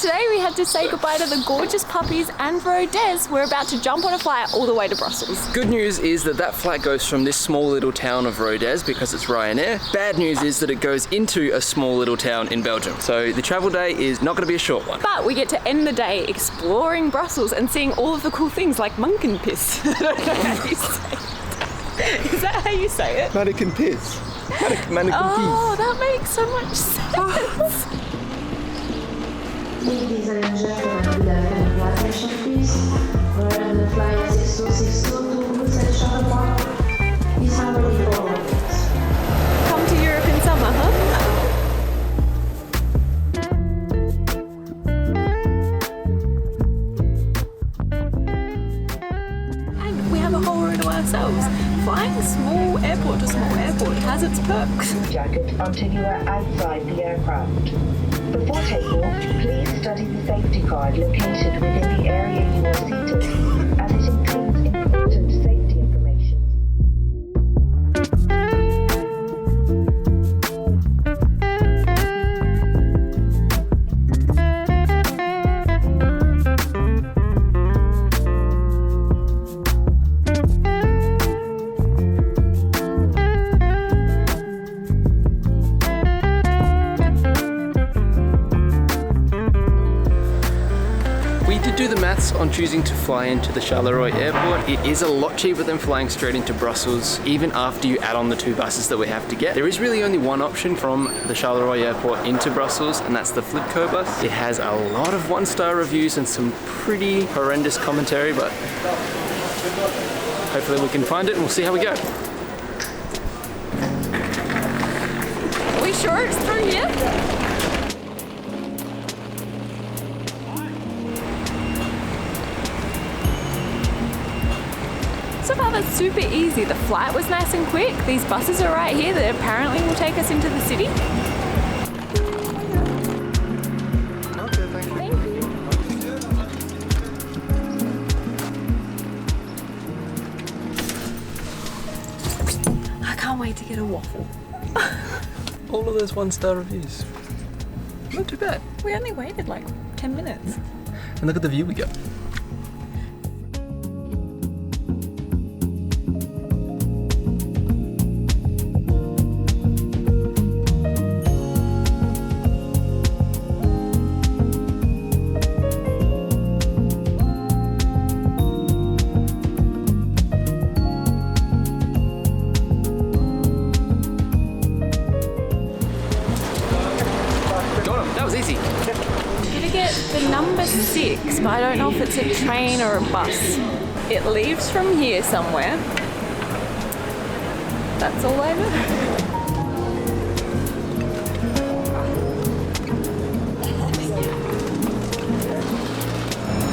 today we had to say goodbye to the gorgeous puppies and Rodez. We're about to jump on a flight all the way to Brussels. Good news is that that flight goes from this small little town of Rodez because it's Ryanair. Bad news is that it goes into a small little town in Belgium. So the travel day is not going to be a short one. But we get to end the day exploring Brussels and seeing all of the cool things like Mannekin Pis. I don't know how you say it. Is that how you say it? Manneken Pis. Manneken Pis. Oh, that makes so much sense. Ladies and gentlemen, good afternoon. Attention please. We're on the flight 6262 to Brussels Charleroi. Is now ready for landing. Come to Europe in summer, huh? And we have a whole row to ourselves. Flying small airport to small airport has its perks. Jacket until you are outside the aircraft. Before takeoff, please study the safety card located within the area you are seated, as it includes important safety information. Do the maths on choosing to fly into the Charleroi Airport. It is a lot cheaper than flying straight into Brussels, even after you add on the 2 buses that we have to get. There is really only one option from the Charleroi Airport into Brussels, and that's the Flibco bus. It has a lot of 1-star reviews and some pretty horrendous commentary, but hopefully we can find it and we'll see how we go. Are we sure it's through here? So far that's super easy. The flight was nice and quick. These buses are right here that apparently will take us into the city. Okay, thank you. I can't wait to get a waffle. All of those 1-star reviews. Not too bad. We only waited like 10 minutes. And look at the view we got. Easy. I'm gonna get the number 6, but I don't know if it's a train or a bus. It leaves from here somewhere. That's all I know.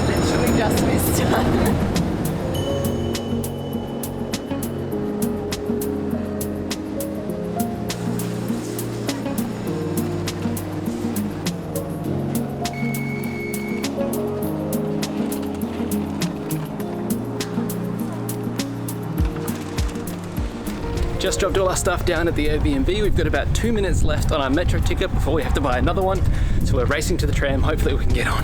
Literally just missed time. Just dropped all our stuff down at the Airbnb. We've got about 2 minutes left on our metro ticket before we have to buy another one. So we're racing to the tram. Hopefully we can get on.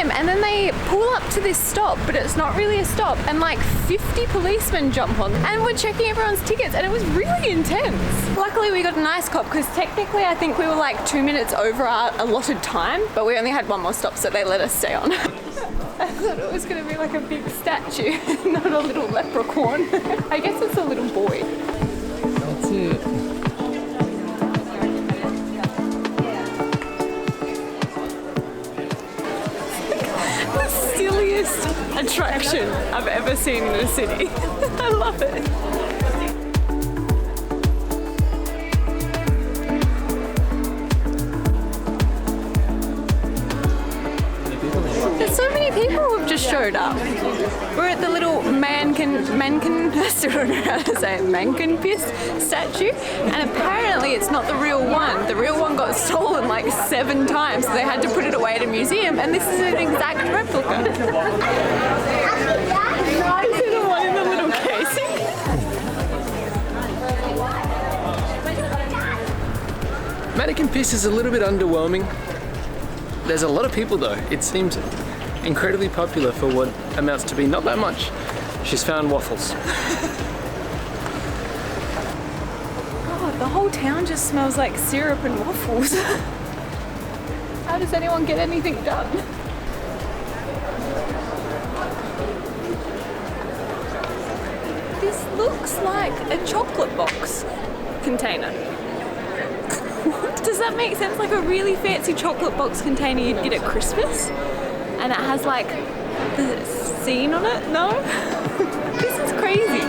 And then they pull up to this stop, but it's not really a stop, and like 50 policemen jump on and we're checking everyone's tickets, and it was really intense. Luckily we got a nice cop, because technically I think we were like 2 minutes over our allotted time, but we only had one more stop, so they let us stay on. I thought it was going to be like a big statue, not a little leprechaun. I guess it's a little boy. That's it. Silliest attraction I've ever seen in a city. I love it. There's so many people who've just showed up. We're at the little Manneken Pis statue, and apparently it's not the real one. The real one got stolen like 7 times, so they had to put it away at a museum, and this is an exact replica. Is it the one in the little casing? Manneken Pis is a little bit underwhelming. There's a lot of people though. It seems incredibly popular for what amounts to be not that much. She's found waffles. God, the whole town just smells like syrup and waffles. How does anyone get anything done? This looks like a chocolate box container. Does that make sense? Like a really fancy chocolate box container you'd get at Christmas? And it has like the scene on it? No? This is crazy.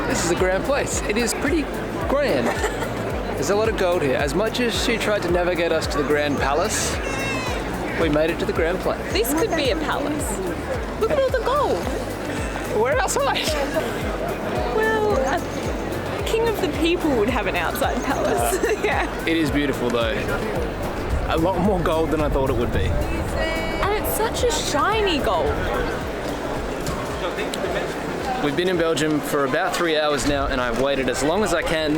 This is a grand place. It is pretty grand. There's a lot of gold here. As much as she tried to navigate us to the Grand Palace, we made it to the Grand Place. This could be a palace. Look at all the gold. We're outside. Well, a king of the people would have an outside palace. Yeah. It is beautiful though. A lot more gold than I thought it would be. And it's such a shiny gold. We've been in Belgium for about 3 hours now and I've waited as long as I can.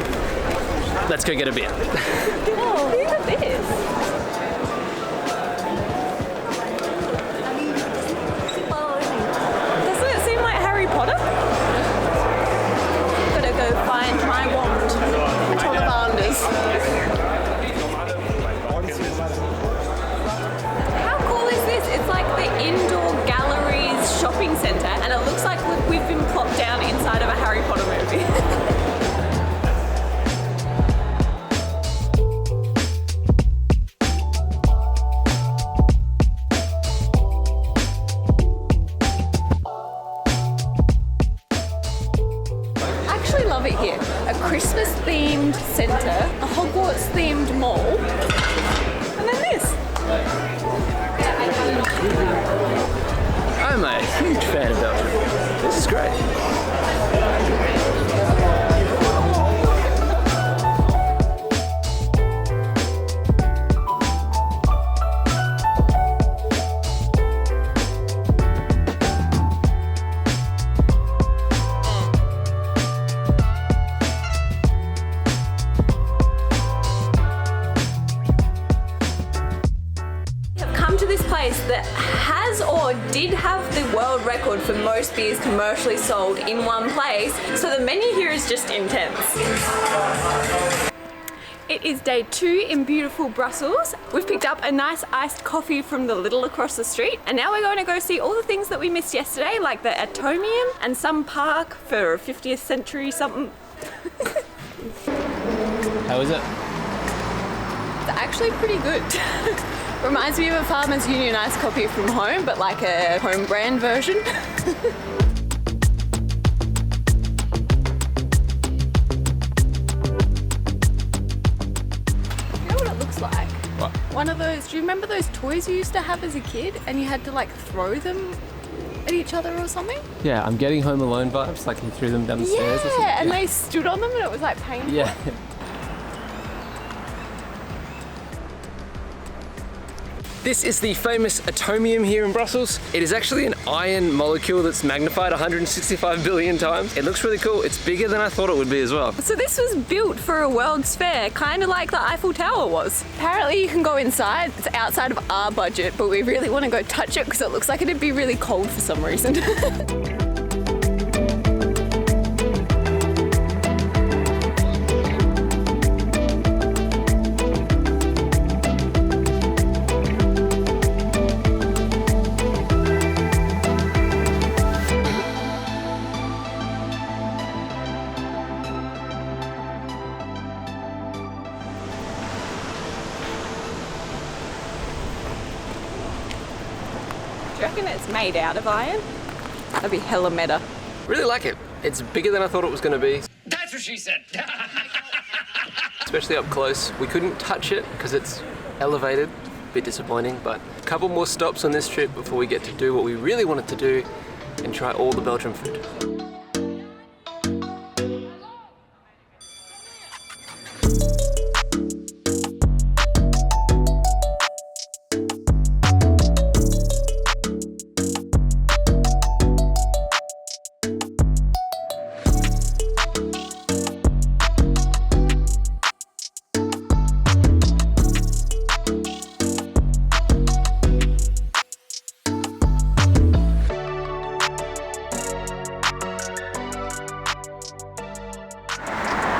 Let's go get a beer. Oh, look at this. Doesn't it seem like Harry Potter? Gotta go find my wand. Trollabanders. How cool is this? It's like the indoor galleries shopping centre, and it looks like we've been plopped down inside of a Harry Potter movie. Love it here. A Christmas themed centre, a Hogwarts themed mall, and then this. I'm a huge fan of Belgium. This is great. That has or did have the world record for most beers commercially sold in one place, so the menu here is just intense. It is day 2 in beautiful Brussels. We've picked up a nice iced coffee from the Lidl across the street, and now we're going to go see all the things that we missed yesterday, like the Atomium and some park for 50th century something. How is it? It's actually pretty good. Reminds me of a Farmers Union iced coffee from home, but like a home brand version. You know what it looks like? What? One of those, do you remember those toys you used to have as a kid and you had to like throw them at each other or something? Yeah, I'm getting Home Alone vibes, like he threw them down the stairs or something. Yeah, and they stood on them and it was like painful. This is the famous Atomium here in Brussels. It is actually an iron molecule that's magnified 165 billion times. It looks really cool. It's bigger than I thought it would be as well. So this was built for a World's Fair, kind of like the Eiffel Tower was. Apparently you can go inside. It's outside of our budget, but we really want to go touch it because it looks like it'd be really cold for some reason. Do you reckon it's made out of iron? That'd be hella meta. Really like it. It's bigger than I thought it was going to be. That's what she said. Especially up close. We couldn't touch it because it's elevated. A bit disappointing, but a couple more stops on this trip before we get to do what we really wanted to do and try all the Belgian food.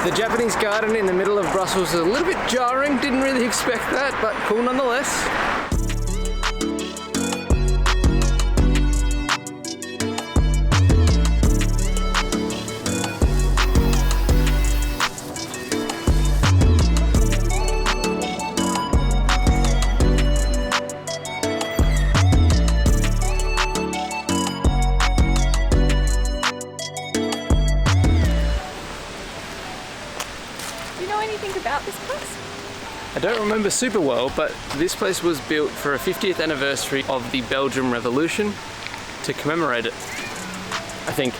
The Japanese garden in the middle of Brussels is a little bit jarring, didn't really expect that, but cool nonetheless. About this place? I don't remember super well, but this place was built for a 50th anniversary of the Belgium Revolution to commemorate it, I think.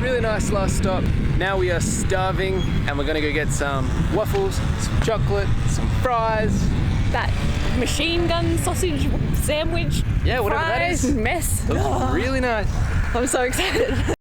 Really nice last stop. Now we are starving and we're gonna go get some waffles, some chocolate, some fries. That machine gun sausage sandwich, Yeah, whatever that fries, is. mess. Looks really nice. I'm so excited.